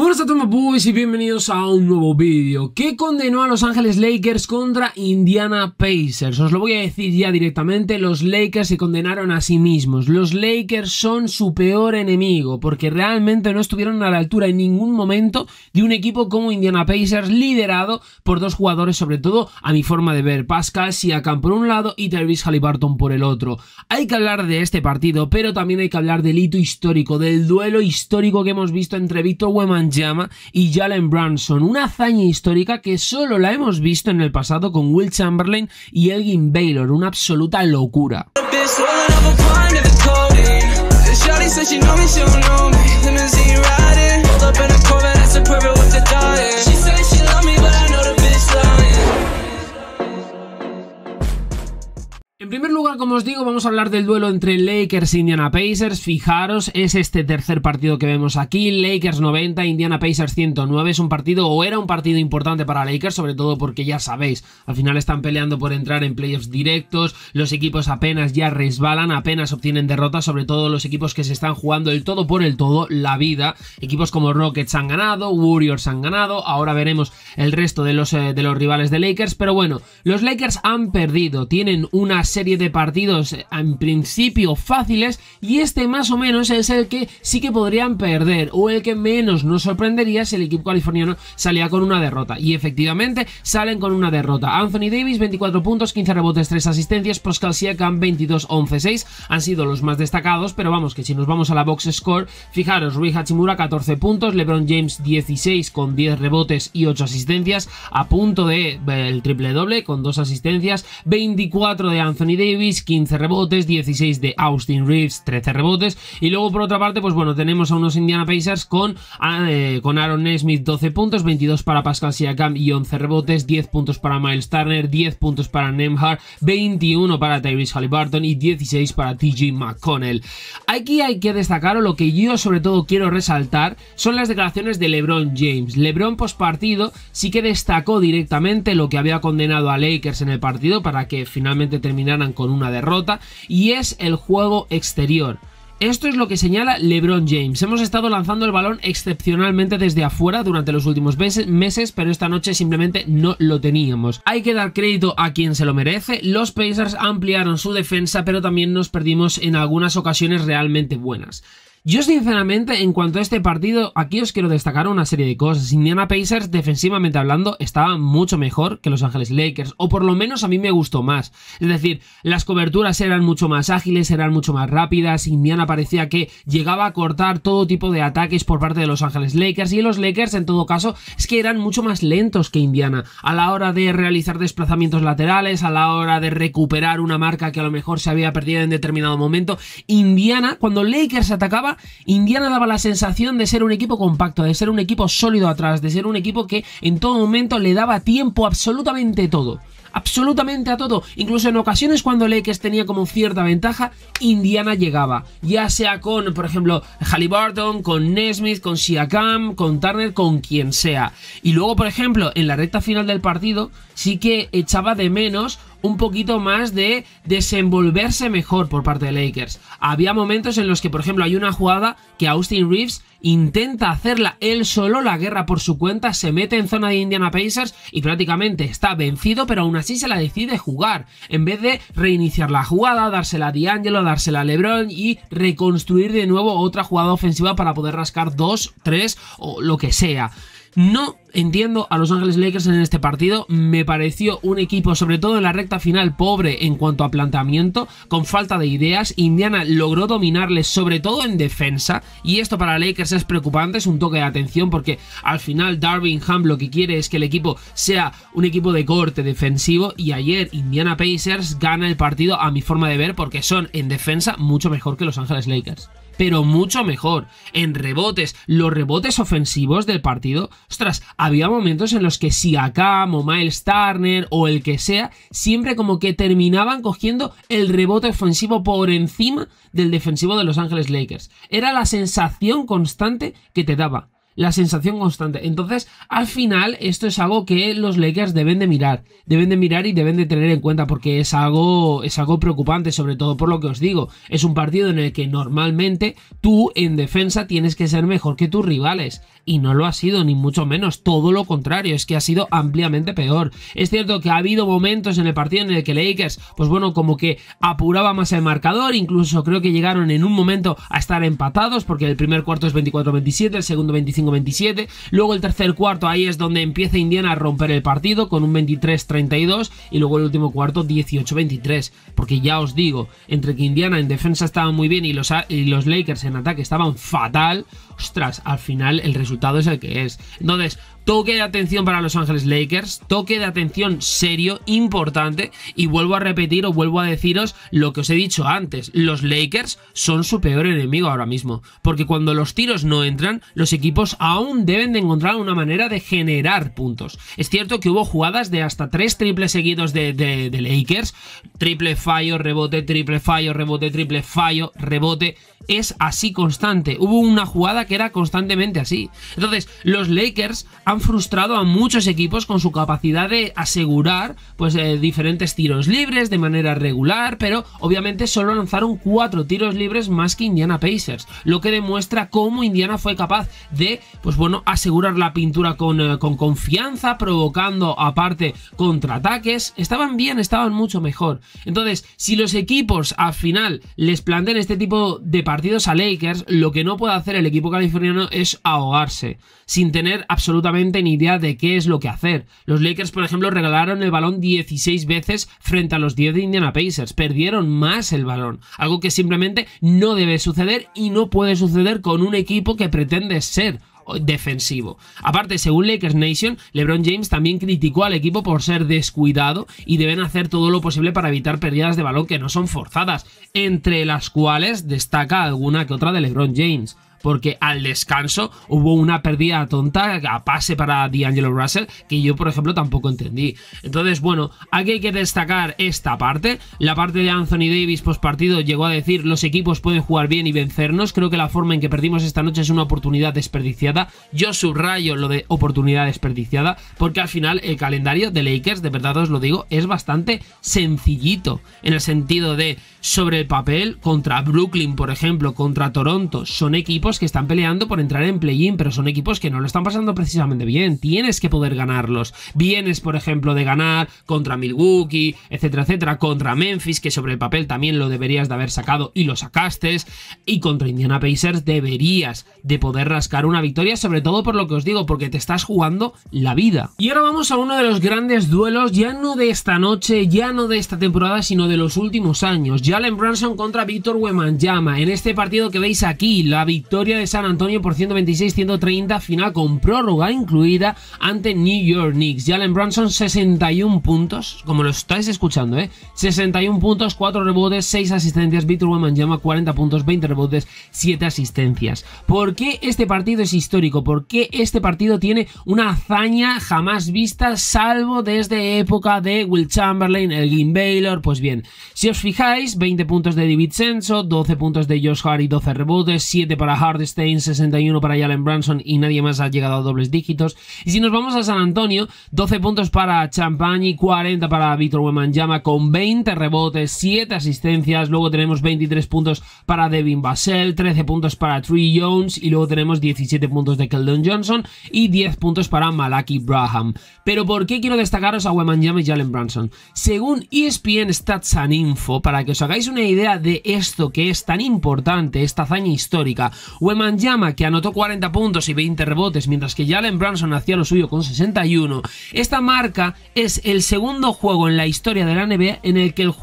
Buenas a todos, boys, y bienvenidos a un nuevo vídeo. ¿Qué condenó a Los Ángeles Lakers contra Indiana Pacers? Os lo voy a decir ya directamente. Los Lakers se condenaron a sí mismos. Los Lakers son su peor enemigo, porque realmente no estuvieron a la altura en ningún momento de un equipo como Indiana Pacers, liderado por dos jugadores, sobre todo a mi forma de ver: Pascal Siakam por un lado y Tyrese Haliburton por el otro. Hay que hablar de este partido, pero también hay que hablar del hito histórico, del duelo histórico que hemos visto entre Victor Wembanyama y Jalen Brunson, una hazaña histórica que solo la hemos visto en el pasado con Wilt Chamberlain y Elgin Baylor, una absoluta locura. En primer lugar, como os digo, vamos a hablar del duelo entre Lakers e Indiana Pacers. Fijaros, es este tercer partido que vemos aquí. Lakers 90, Indiana Pacers 109. Es un partido, o era un partido importante para Lakers, sobre todo porque ya sabéis, al final están peleando por entrar en playoffs directos. Los equipos apenas ya resbalan, apenas obtienen derrotas, sobre todo los equipos que se están jugando el todo por el todo, la vida. Equipos como Rockets han ganado, Warriors han ganado, ahora veremos el resto de los rivales de Lakers. Pero bueno, los Lakers han perdido, tienen una serie de partidos en principio fáciles, y este más o menos es el que sí que podrían perder, o el que menos nos sorprendería si el equipo californiano salía con una derrota. Y efectivamente salen con una derrota. Anthony Davis 24 puntos, 15 rebotes, 3 asistencias. Pascal Siakam 22, 11, 6 han sido los más destacados, pero vamos, que si nos vamos a la box score, fijaros, Rui Hachimura 14 puntos, LeBron James 16 con 10 rebotes y 8 asistencias, a punto de el triple doble con 2 asistencias, 24 de Anthony Davis, 15 rebotes, 16 de Austin Reeves, 13 rebotes. Y luego por otra parte, pues bueno, tenemos a unos Indiana Pacers con Aaron Nesmith 12 puntos, 22 para Pascal Siakam y 11 rebotes, 10 puntos para Miles Turner, 10 puntos para Nembhard, 21 para Tyrese Haliburton y 16 para TJ McConnell. Aquí hay que destacar, o lo que yo sobre todo quiero resaltar, son las declaraciones de LeBron James. LeBron post partido sí que destacó directamente lo que había condenado a Lakers en el partido para que finalmente terminaran con una derrota, y es el juego exterior. Esto es lo que señala LeBron James. Hemos estado lanzando el balón excepcionalmente desde afuera durante los últimos meses, pero esta noche simplemente no lo teníamos. Hay que dar crédito a quien se lo merece. Los Pacers ampliaron su defensa, pero también nos perdimos en algunas ocasiones realmente buenas. Yo sinceramente, en cuanto a este partido, aquí os quiero destacar una serie de cosas. Indiana Pacers, defensivamente hablando, estaba mucho mejor que Los Ángeles Lakers, o por lo menos a mí me gustó más. Es decir, las coberturas eran mucho más ágiles, eran mucho más rápidas. Indiana parecía que llegaba a cortar todo tipo de ataques por parte de Los Ángeles Lakers, y los Lakers, en todo caso, es que eran mucho más lentos que Indiana a la hora de realizar desplazamientos laterales, a la hora de recuperar una marca que a lo mejor se había perdido en determinado momento. Indiana, cuando Lakers atacaba, Indiana daba la sensación de ser un equipo compacto, de ser un equipo sólido atrás, de ser un equipo que en todo momento le daba tiempo absolutamente todo. Absolutamente a todo. Incluso en ocasiones cuando Lakers tenía como cierta ventaja, Indiana llegaba, ya sea con, por ejemplo, Haliburton, con Nesmith, con Siakam, con Turner, con quien sea. Y luego, por ejemplo, en la recta final del partido sí que echaba de menos un poquito más de desenvolverse mejor por parte de Lakers. Había momentos en los que, por ejemplo, hay una jugada que Austin Reeves intenta hacerla él solo, la guerra por su cuenta, se mete en zona de Indiana Pacers y prácticamente está vencido, pero aún así se la decide jugar, en vez de reiniciar la jugada, dársela a D'Angelo, dársela a LeBron y reconstruir de nuevo otra jugada ofensiva para poder rascar 2, 3 o lo que sea. No entiendo a Los Ángeles Lakers en este partido. Me pareció un equipo, sobre todo en la recta final, pobre en cuanto a planteamiento, con falta de ideas. Indiana logró dominarles, sobre todo en defensa, y esto para Lakers es preocupante, es un toque de atención, porque al final Darvin Ham lo que quiere es que el equipo sea un equipo de corte defensivo, y ayer Indiana Pacers gana el partido a mi forma de ver, porque son en defensa mucho mejor que Los Ángeles Lakers. Pero mucho mejor. En rebotes, los rebotes ofensivos del partido, ostras, había momentos en los que Siakam o Miles Turner o el que sea, siempre como que terminaban cogiendo el rebote ofensivo por encima del defensivo de Los Ángeles Lakers. Era la sensación constante que te daba. la sensación constante. Entonces, al final, esto es algo que los Lakers deben de mirar y deben de tener en cuenta, porque es algo preocupante, sobre todo por lo que os digo. Es un partido en el que normalmente tú en defensa tienes que ser mejor que tus rivales, y no lo ha sido, ni mucho menos, todo lo contrario, es que ha sido ampliamente peor. Es cierto que ha habido momentos en el partido en el que Lakers, pues bueno, como que apuraba más el marcador, incluso creo que llegaron en un momento a estar empatados, porque el primer cuarto es 24-27, el segundo 25-27, luego el tercer cuarto ahí es donde empieza Indiana a romper el partido con un 23-32, y luego el último cuarto 18-23, porque ya os digo, entre que Indiana en defensa estaba muy bien y los Lakers en ataque estaban fatal, ostras, al final el resultado es el que es. Entonces, toque de atención para Los Ángeles Lakers, toque de atención serio, importante, y vuelvo a repetir o vuelvo a deciros lo que os he dicho antes, los Lakers son su peor enemigo ahora mismo, porque cuando los tiros no entran, los equipos aún deben de encontrar una manera de generar puntos. Es cierto que hubo jugadas de hasta 3 triples seguidos de Lakers, triple fallo, rebote, triple fallo, rebote, triple fallo, rebote, es así constante. Hubo una jugada que era constantemente así. Entonces, los Lakers han frustrado a muchos equipos con su capacidad de asegurar pues diferentes tiros libres de manera regular, pero obviamente solo lanzaron 4 tiros libres más que Indiana Pacers, lo que demuestra cómo Indiana fue capaz de, pues bueno, asegurar la pintura con confianza, provocando aparte contraataques. Estaban bien, estaban mucho mejor. Entonces, si los equipos al final les plantean este tipo de partidos a Lakers, lo que no puede hacer el equipo californiano es ahogarse, sin tener absolutamente ni idea de qué es lo que hacer. Los Lakers, por ejemplo, regalaron el balón 16 veces frente a los 10 de Indiana Pacers, perdieron más el balón, algo que simplemente no debe suceder y no puede suceder con un equipo que pretende ser defensivo. Aparte, según Lakers Nation, LeBron James también criticó al equipo por ser descuidado y deben hacer todo lo posible para evitar pérdidas de balón que no son forzadas, entre las cuales destaca alguna que otra de LeBron James, porque al descanso hubo una pérdida tonta a pase para D'Angelo Russell que yo, por ejemplo, tampoco entendí. Entonces, bueno, aquí hay que destacar esta parte. La parte de Anthony Davis post partido llegó a decir: los equipos pueden jugar bien y vencernos. Creo que la forma en que perdimos esta noche es una oportunidad desperdiciada. Yo subrayo lo de oportunidad desperdiciada, porque al final el calendario de Lakers, de verdad os lo digo, es bastante sencillito, en el sentido de, sobre el papel, contra Brooklyn, por ejemplo, contra Toronto, son equipos que están peleando por entrar en play-in, pero son equipos que no lo están pasando precisamente bien. Tienes que poder ganarlos. Vienes, por ejemplo, de ganar contra Milwaukee, etcétera, etcétera, contra Memphis, que sobre el papel también lo deberías de haber sacado y lo sacaste, y contra Indiana Pacers deberías de poder rascar una victoria, sobre todo por lo que os digo, porque te estás jugando la vida. Y ahora vamos a uno de los grandes duelos, ya no de esta noche, ya no de esta temporada, sino de los últimos años. Jalen Brunson contra Victor Wembanyama. En este partido que veis aquí, la victoria de San Antonio por 126-130, final con prórroga incluida ante New York Knicks. Jalen Brunson 61 puntos, como lo estáis escuchando, 61 puntos, 4 rebotes, 6 asistencias. Victor Wembanyama 40 puntos, 20 rebotes, 7 asistencias. ¿Por qué este partido es histórico? ¿Por qué este partido tiene una hazaña jamás vista, salvo desde época de Will Chamberlain, Elgin Baylor? Pues bien, si os fijáis, 20 puntos de DiVincenzo, 12 puntos de Josh Hart y 12 rebotes, 7 para Hartenstein, 61 para Jalen Brunson, y nadie más ha llegado a dobles dígitos. Y si nos vamos a San Antonio, 12 puntos para Champagny, 40 para Victor Wembanyama con 20 rebotes, 7 asistencias. Luego tenemos 23 puntos para Devin Vassell, 13 puntos para Trey Jones, y luego tenemos 17 puntos de Keldon Johnson y 10 puntos para Malaki Branham. Pero ¿por qué quiero destacaros a Wembanyama y Jalen Brunson? Según ESPN Stats and Info, para que os hagáis una idea de esto que es tan importante, esta hazaña histórica, Wembanyama, que anotó 40 puntos y 20 rebotes, mientras que Jalen Brunson hacía lo suyo con 61. Esta marca es el segundo juego en la historia de la NBA en el que un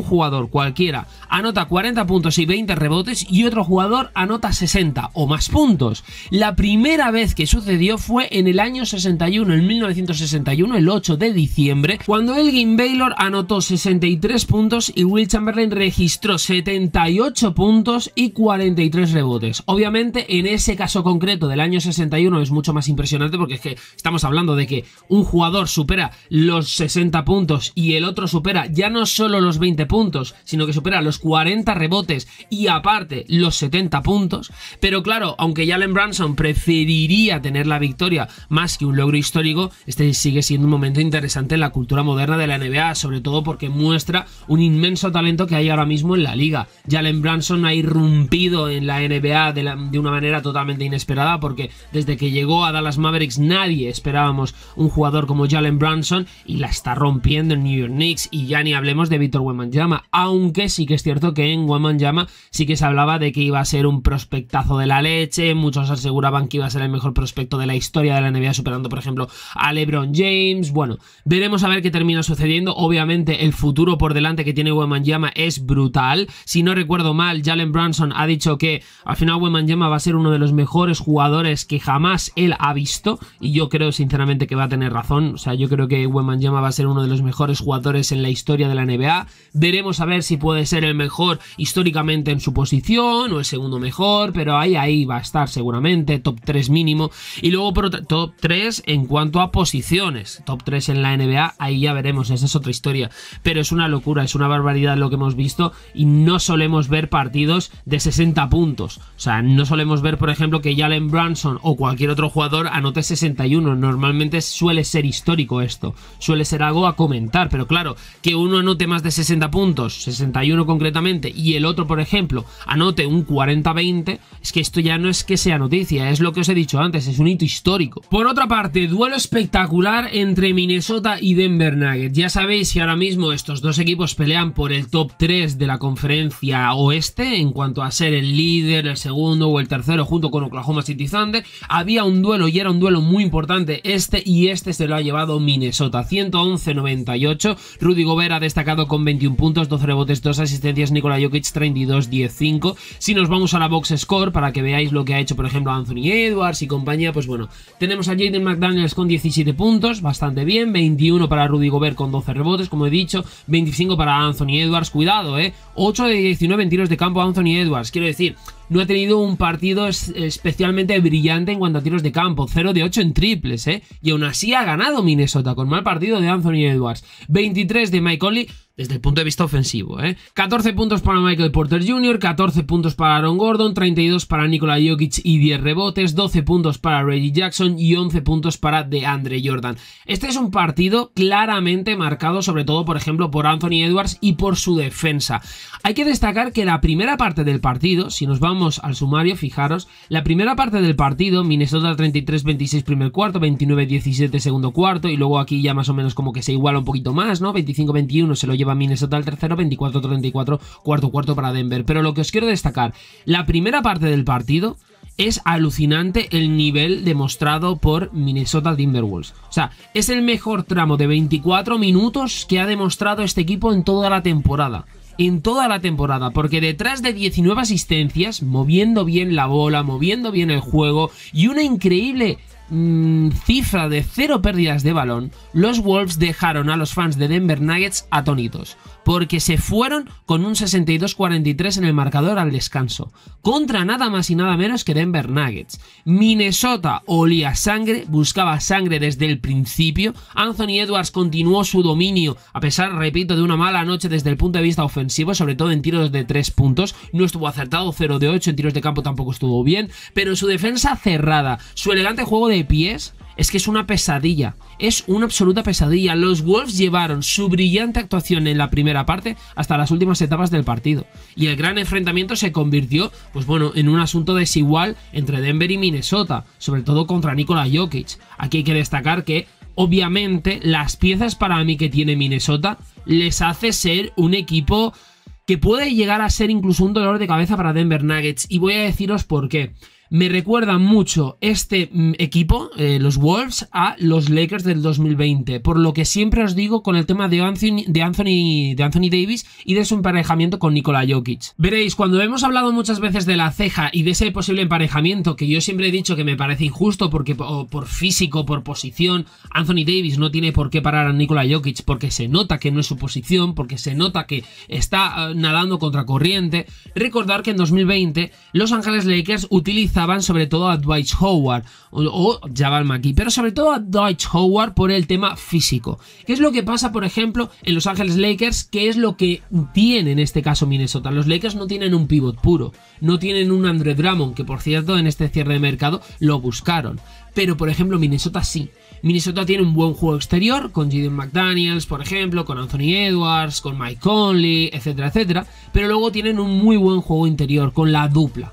jugador cualquiera anota 40 puntos y 20 rebotes y otro jugador anota 60 o más puntos. La primera vez que sucedió fue en el año 61, en 1961, el 8 de diciembre, cuando Elgin Baylor anotó 63 puntos y Will Chamberlain registró 78 puntos y 43 rebotes. Obviamente, en ese caso concreto del año 61 es mucho más impresionante, porque es que estamos hablando de que un jugador supera los 60 puntos y el otro supera ya no solo los 20 puntos, sino que supera los 40 rebotes y aparte los 70 puntos. Pero claro, aunque Jalen Brunson preferiría tener la victoria más que un logro histórico, este sigue siendo un momento interesante en la cultura moderna de la NBA, sobre todo porque muestra un inmenso talento que hay ahora mismo en la liga. Jalen Brunson ha irrumpido en la NBA de una manera totalmente inesperada, porque desde que llegó a Dallas Mavericks nadie esperábamos un jugador como Jalen Brunson, y la está rompiendo en New York Knicks. Y ya ni hablemos de Victor Wembanyama, aunque sí que es cierto que en Wembanyama sí que se hablaba de que iba a ser un prospectazo de la leche, muchos aseguraban que iba a ser el mejor prospecto de la historia de la NBA, superando por ejemplo a LeBron James. Bueno, veremos a ver qué termina sucediendo. Obviamente el futuro por delante que tiene Wembanyama es brutal. Si no recuerdo mal, Jalen Brunson ha dicho que al final Wembanyama va a ser uno de los mejores jugadores que jamás él ha visto, y yo creo sinceramente que va a tener razón. O sea, yo creo que Wembanyama va a ser uno de los mejores jugadores en la historia de la NBA. Veremos a ver si puede ser el mejor históricamente en su posición o el segundo mejor, pero ahí va a estar seguramente, top 3 mínimo. Y luego por top 3 en cuanto a posiciones, top 3 en la NBA, ahí ya veremos, esa es otra historia. Pero es una locura, es una barbaridad lo que hemos visto, y no solemos ver partidos de 60 puntos. O sea, no solemos ver, por ejemplo, que Jalen Brunson o cualquier otro jugador anote 61. Normalmente suele ser histórico esto, suele ser algo a comentar, pero claro, que uno anote más de 60 puntos, 61 concretamente, y el otro, por ejemplo, anote un 40-20, es que esto ya no es que sea noticia, es lo que os he dicho antes, es un hito histórico. Por otra parte, duelo espectacular entre Minnesota y Denver Nuggets. Ya sabéis que ahora mismo estos dos equipos pelean por el top 3 de la conferencia oeste en cuanto a ser el líder, el segundo o el tercero junto con Oklahoma City Thunder. Había un duelo y era un duelo muy importante y este se lo ha llevado Minnesota, 111-98. Rudy Gobert ha destacado con 21 puntos, 12 rebotes, 2 asistencias. Nikola Jokic 32-15. Si nos vamos a la box score para que veáis lo que ha hecho por ejemplo Anthony Edwards y compañía, pues bueno, tenemos a Jaden McDaniels con 17 puntos, bastante bien, 21 para Rudy Gobert con 12 rebotes, como he dicho, 25 para Anthony Edwards. Cuidado, 8 de 19 en tiros de campo Anthony Edwards, quiero decir, no ha tenido un partido especialmente brillante en cuanto a tiros de campo, 0 de 8 en triples, y aún así ha ganado Minnesota con mal partido de Anthony Edwards. 23 de Mike Conley desde el punto de vista ofensivo, 14 puntos para Michael Porter Jr., 14 puntos para Aaron Gordon, 32 para Nikola Jokic y 10 rebotes, 12 puntos para Reggie Jackson y 11 puntos para DeAndre Jordan. Este es un partido claramente marcado sobre todo, por ejemplo, por Anthony Edwards y por su defensa. Hay que destacar que la primera parte del partido, si nos vamos al sumario, fijaros, la primera parte del partido, Minnesota 33-26 primer cuarto, 29-17 segundo cuarto, y luego aquí ya más o menos como que se iguala un poquito más, ¿no? 25-21 se lo lleva Minnesota al tercero, 24-34 cuarto para Denver. Pero lo que os quiero destacar, la primera parte del partido es alucinante el nivel demostrado por Minnesota Timberwolves. O sea, es el mejor tramo de 24 minutos que ha demostrado este equipo en toda la temporada. En toda la temporada, porque detrás de 19 asistencias, moviendo bien la bola, moviendo bien el juego y una increíble cifra de 0 pérdidas de balón, los Wolves dejaron a los fans de Denver Nuggets atónitos, porque se fueron con un 62-43 en el marcador al descanso, contra nada más y nada menos que Denver Nuggets. Minnesota olía sangre, buscaba sangre desde el principio. Anthony Edwards continuó su dominio, a pesar, repito, de una mala noche desde el punto de vista ofensivo, sobre todo en tiros de 3 puntos. No estuvo acertado, 0 de 8, en tiros de campo tampoco estuvo bien, pero su defensa cerrada, su elegante juego de pies, es que es una pesadilla, es una absoluta pesadilla. Los Wolves llevaron su brillante actuación en la primera parte hasta las últimas etapas del partido, y el gran enfrentamiento se convirtió, pues bueno, en un asunto desigual entre Denver y Minnesota, sobre todo contra Nikola Jokic. Aquí hay que destacar que obviamente las piezas para mí que tiene Minnesota les hace ser un equipo que puede llegar a ser incluso un dolor de cabeza para Denver Nuggets, y voy a deciros por qué. Me recuerda mucho este equipo, los Wolves, a los Lakers del 2020, por lo que siempre os digo con el tema de Anthony Davis y de su emparejamiento con Nikola Jokic. Veréis, cuando hemos hablado muchas veces de la ceja y de ese posible emparejamiento, que yo siempre he dicho que me parece injusto porque por físico, por posición, Anthony Davis no tiene por qué parar a Nikola Jokic, porque se nota que no es su posición, porque se nota que está nadando contra corriente. Recordar que en 2020 Los Ángeles Lakers utilizaron utilizaban sobre todo a Dwight Howard o Jamal McGee, pero sobre todo a Dwight Howard por el tema físico. ¿Qué es lo que pasa, por ejemplo, en Los Ángeles Lakers? ¿Qué es lo que tiene en este caso Minnesota? Los Lakers no tienen un pivot puro, no tienen un Andre Drummond, que por cierto en este cierre de mercado lo buscaron, pero por ejemplo Minnesota sí. Minnesota tiene un buen juego exterior con Jaden McDaniels, por ejemplo, con Anthony Edwards, con Mike Conley, etcétera, etcétera, pero luego tienen un muy buen juego interior con la dupla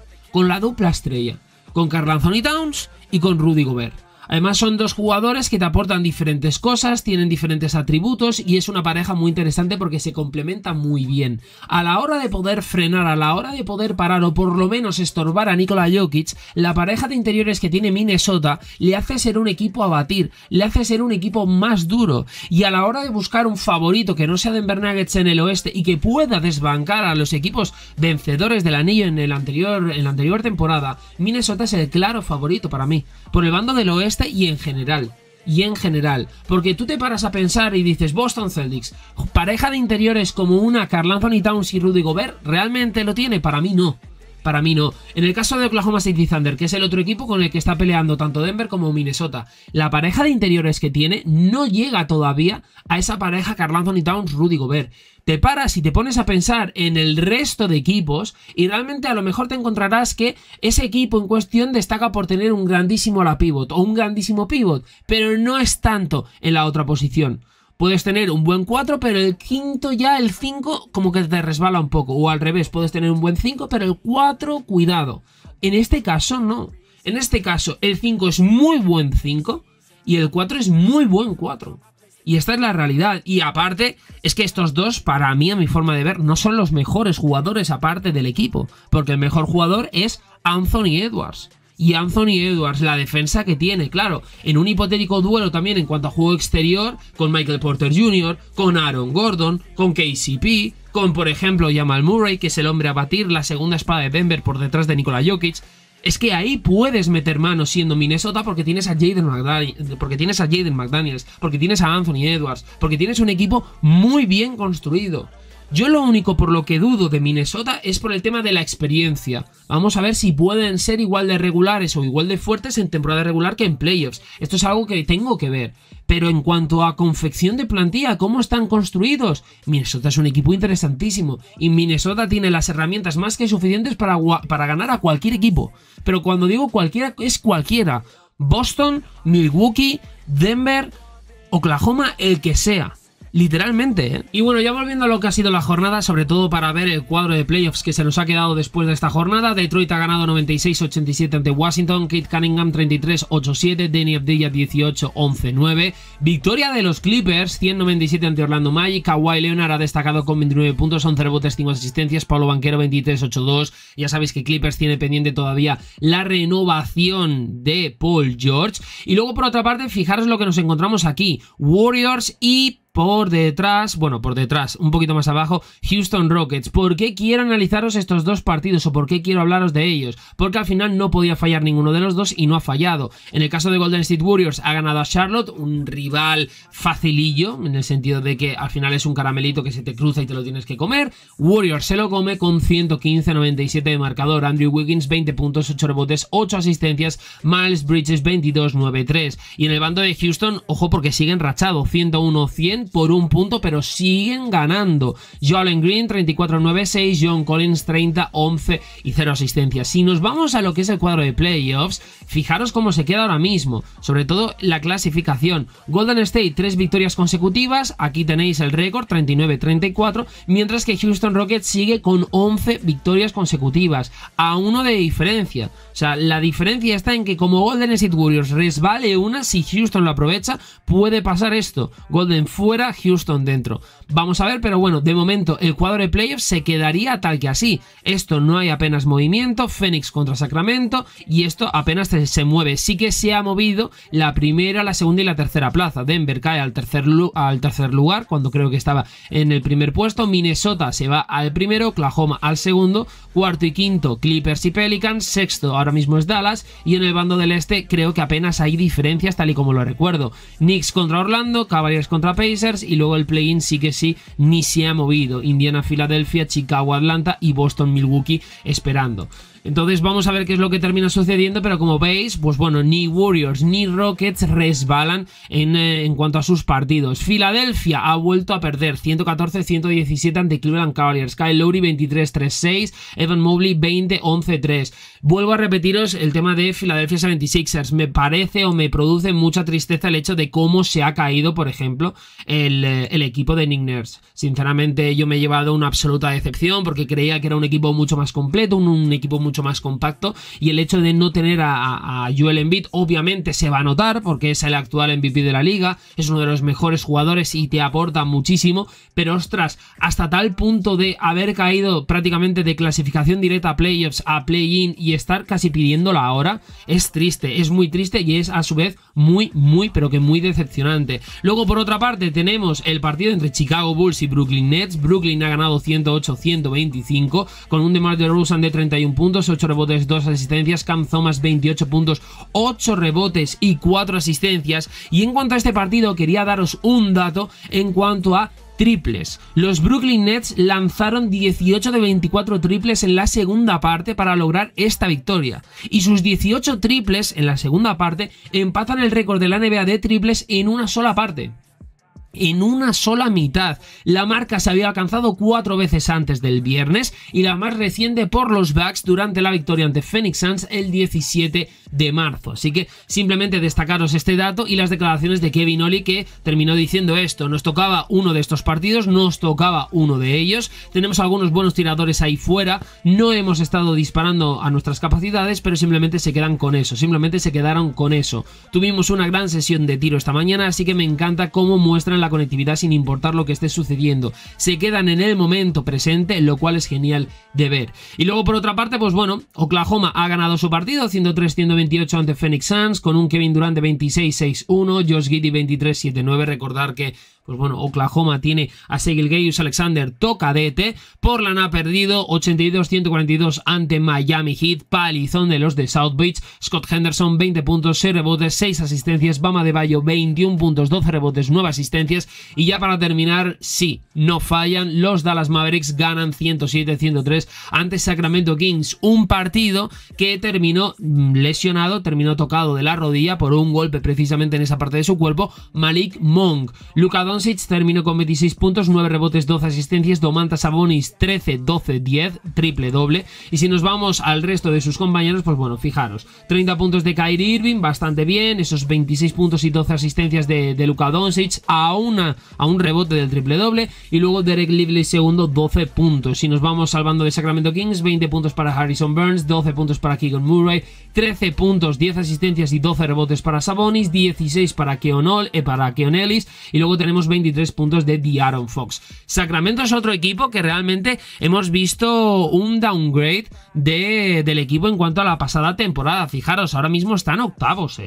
estrella, con Karl Anthony Towns y con Rudy Gobert. Además son dos jugadores que te aportan diferentes cosas, tienen diferentes atributos y es una pareja muy interesante porque se complementa muy bien. A la hora de poder frenar, a la hora de poder parar o por lo menos estorbar a Nikola Jokic, la pareja de interiores que tiene Minnesota le hace ser un equipo a batir, le hace ser un equipo más duro, y a la hora de buscar un favorito que no sea Denver Nuggets en el oeste y que pueda desbancar a los equipos vencedores del anillo en la anterior temporada, Minnesota es el claro favorito para mí, por el bando del oeste y en general, porque tú te paras a pensar y dices Boston Celtics, pareja de interiores como una Karl Anthony Towns y Rudy Gobert, ¿realmente lo tiene? Para mí no. Para mí no. En el caso de Oklahoma City Thunder, que es el otro equipo con el que está peleando tanto Denver como Minnesota, la pareja de interiores que tiene no llega todavía a esa pareja Karl Anthony Towns-Rudy Gobert. Te paras y te pones a pensar en el resto de equipos y realmente a lo mejor te encontrarás que ese equipo en cuestión destaca por tener un grandísimo ala pivot o un grandísimo pivot, pero no es tanto en la otra posición. Puedes tener un buen 4, pero el quinto ya, el 5, como que te resbala un poco. O al revés, puedes tener un buen 5, pero el 4, cuidado. En este caso, no. En este caso, el 5 es muy buen 5 y el 4 es muy buen 4. Y esta es la realidad. Y aparte, es que estos dos, para mí, a mi forma de ver, no son los mejores jugadores aparte del equipo. Porque el mejor jugador es Anthony Edwards. Y Anthony Edwards, la defensa que tiene, claro, en un hipotético duelo también en cuanto a juego exterior, con Michael Porter Jr., con Aaron Gordon, con KCP, con por ejemplo Jamal Murray, que es el hombre a batir, la segunda espada de Denver por detrás de Nikola Jokic. Es que ahí puedes meter mano siendo Minnesota porque tienes a Jaden McDaniels, porque tienes a Anthony Edwards, porque tienes un equipo muy bien construido. Yo lo único por lo que dudo de Minnesota es por el tema de la experiencia. Vamos a ver si pueden ser igual de regulares o igual de fuertes en temporada regular que en playoffs. Esto es algo que tengo que ver. Pero en cuanto a confección de plantilla, ¿cómo están construidos? Minnesota es un equipo interesantísimo. Y Minnesota tiene las herramientas más que suficientes para ganar a cualquier equipo. Pero cuando digo cualquiera, es cualquiera. Boston, Milwaukee, Denver, Oklahoma, el que sea. Literalmente, ¿eh? Y bueno, ya volviendo a lo que ha sido la jornada, sobre todo para ver el cuadro de playoffs que se nos ha quedado después de esta jornada. Detroit ha ganado 96-87 ante Washington, Kate Cunningham 33-8-7, Danny Avdija 18-11-9. Victoria de los Clippers 197 ante Orlando Magic. Kawhi Leonard ha destacado con 29 puntos, 11 rebotes, 5 asistencias. Paulo Banchero 23-8-2. Ya sabéis que Clippers tiene pendiente todavía la renovación de Paul George. Y luego por otra parte, fijaros lo que nos encontramos aquí. Warriors y por detrás, un poquito más abajo, Houston Rockets. ¿Por qué quiero analizaros estos dos partidos o por qué quiero hablaros de ellos? Porque al final no podía fallar ninguno de los dos y no ha fallado. En el caso de Golden State Warriors ha ganado a Charlotte, un rival facilillo, en el sentido de que al final es un caramelito que se te cruza y te lo tienes que comer. Warriors se lo come con 115-97 de marcador. Andrew Wiggins 20 puntos, 8 rebotes, 8 asistencias. Miles Bridges 22-9-3. Y en el bando de Houston, ojo porque siguen rachado, 101-100 por un punto, pero siguen ganando. Jalen Green 34-9-6, John Collins 30-11 y 0 asistencias. Si nos vamos a lo que es el cuadro de playoffs, fijaros cómo se queda ahora mismo, sobre todo la clasificación. Golden State 3 victorias consecutivas, aquí tenéis el récord 39-34, mientras que Houston Rockets sigue con 11 victorias consecutivas, a 1 de diferencia. O sea, la diferencia está en que como Golden State Warriors resbale una, si Houston lo aprovecha, puede pasar esto. Golden fuera, Houston dentro. Vamos a ver, pero bueno, de momento el cuadro de playoffs se quedaría tal que así. Esto no hay apenas movimiento, Phoenix contra Sacramento, y esto apenas se mueve. Sí que se ha movido la primera, la segunda y la tercera plaza. Denver cae al tercer lugar, cuando creo que estaba en el primer puesto. Minnesota se va al primero, Oklahoma al segundo, cuarto y quinto Clippers y Pelicans, sexto ahora mismo es Dallas, y en el bando del este creo que apenas hay diferencias tal y como lo recuerdo. Knicks contra Orlando, Cavaliers contra Pacers, y luego el play-in sí que sí, ni se ha movido. Indiana, Filadelfia, Chicago, Atlanta y Boston, Milwaukee esperando. Entonces vamos a ver qué es lo que termina sucediendo, pero como veis, pues bueno, ni Warriors ni Rockets resbalan en cuanto a sus partidos. Filadelfia ha vuelto a perder 114-117 ante Cleveland Cavaliers. Kyle Lowry 23-3-6, Evan Mobley 20-11-3. Vuelvo a repetiros el tema de Philadelphia 76ers. Me parece o me produce mucha tristeza el hecho de cómo se ha caído, por ejemplo, el equipo de Nick Nurse. Sinceramente yo me he llevado una absoluta decepción porque creía que era un equipo mucho más completo, un equipo mucho más compacto, y el hecho de no tener a Joel Embiid obviamente se va a notar porque es el actual MVP de la liga, es uno de los mejores jugadores y te aporta muchísimo, pero ostras, hasta tal punto de haber caído prácticamente de clasificación directa a playoffs a play-in y estar casi pidiéndola ahora, es triste, es muy triste y es a su vez muy pero que muy decepcionante. Luego por otra parte tenemos el partido entre Chicago Bulls y Brooklyn Nets. Brooklyn ha ganado 108-125 con un DeMar DeRozan de 31 puntos, 8 rebotes, 2 asistencias, Cam Thomas 28 puntos, 8 rebotes y 4 asistencias. Y en cuanto a este partido quería daros un dato en cuanto a triples. Los Brooklyn Nets lanzaron 18 de 24 triples en la segunda parte para lograr esta victoria. Y sus 18 triples en la segunda parte empatan el récord de la NBA de triples en una sola parte. En una sola mitad. La marca se había alcanzado 4 veces antes del viernes y la más reciente por los Bucks durante la victoria ante Phoenix Suns el 17 de marzo. Así que simplemente destacaros este dato y las declaraciones de Kevin Ollie, que terminó diciendo esto: nos tocaba uno de estos partidos, nos tocaba uno de ellos, tenemos algunos buenos tiradores ahí fuera, no hemos estado disparando a nuestras capacidades, pero simplemente se quedan con eso, simplemente se quedaron con eso. Tuvimos una gran sesión de tiro esta mañana, así que me encanta cómo muestran la conectividad sin importar lo que esté sucediendo. Se quedan en el momento presente, lo cual es genial de ver. Y luego por otra parte, pues bueno, Oklahoma ha ganado su partido 103-128 ante Phoenix Suns con un Kevin Durant de 26-6-1, Josh Giddey 23-7-9. Recordar que pues bueno, Oklahoma tiene a Shai Gilgeous-Alexander tocadete. Portland ha perdido 82-142 ante Miami Heat, palizón de los de South Beach. Scott Henderson 20 puntos, 6 rebotes, 6 asistencias. Bam Adebayo 21 puntos, 12 rebotes, 9 asistencias. Y ya para terminar, sí, no fallan, los Dallas Mavericks ganan 107-103 ante Sacramento Kings. Un partido que terminó lesionado, terminó tocado de la rodilla por un golpe precisamente en esa parte de su cuerpo, Malik Monk. Luka Doncic terminó con 26 puntos, 9 rebotes, 12 asistencias. Domantas Sabonis 13, 12, 10, triple doble. Y si nos vamos al resto de sus compañeros, pues bueno, fijaros, 30 puntos de Kyrie Irving, bastante bien, esos 26 puntos y 12 asistencias de Luka Doncic a un rebote del triple doble. Y luego Derek Lively segundo, 12 puntos. Si nos vamos al bando de Sacramento Kings, 20 puntos para Harrison Barnes, 12 puntos para Keegan Murray, 13 puntos, 10 asistencias y 12 rebotes para Sabonis, 16 para Keon Ellis, y luego tenemos 23 puntos de De'Aaron Fox. Sacramento es otro equipo que realmente hemos visto un downgrade del equipo en cuanto a la pasada temporada. Fijaros, ahora mismo están octavos,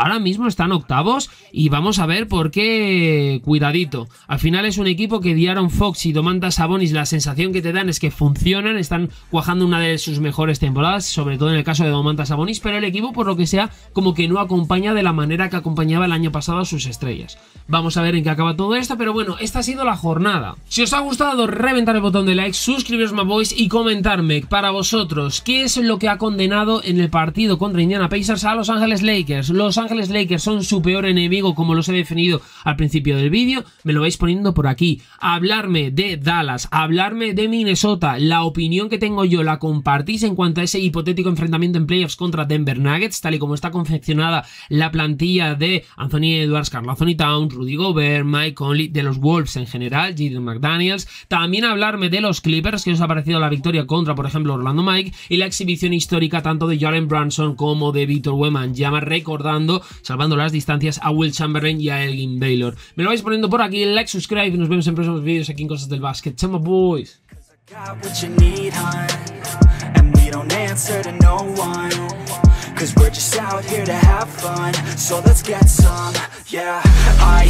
Ahora mismo están octavos y vamos a ver por qué. Cuidadito. Al final es un equipo que De'Aaron Fox y Domantas Sabonis, la sensación que te dan es que funcionan, están cuajando una de sus mejores temporadas, sobre todo en el caso de Domantas Sabonis, pero el equipo por lo que sea como que no acompaña de la manera que acompañaba el año pasado a sus estrellas. Vamos a ver en qué acaba todo esto, pero bueno, esta ha sido la jornada. Si os ha gustado, reventar el botón de like, suscribiros my boys y comentarme para vosotros qué es lo que ha condenado en el partido contra Indiana Pacers a Los Ángeles Lakers. Los Ángeles Lakers son su peor enemigo, como los he definido al principio del vídeo. Me lo vais poniendo por aquí. Hablarme de Dallas, hablarme de Minnesota, la opinión que tengo yo la compartís en cuanto a ese hipotético enfrentamiento en playoffs contra Denver Nuggets, tal y como está confeccionada la plantilla de Anthony Edwards, Karl Anthony Towns, Rudy Gobert, Mike Conley, de los Wolves en general, Jaden McDaniels. También hablarme de los Clippers, que os ha parecido la victoria contra, por ejemplo, Orlando Mike, y la exhibición histórica tanto de Jalen Brunson como de Victor Wembanyama, recordando, salvando las distancias, a Will Chamberlain y a Elgin Baylor. Me lo vais poniendo por aquí, like, subscribe, y nos vemos en próximos vídeos aquí en Cosas del Básquet. Chama boys. Cause we're just out here to have fun, so let's get some, yeah. I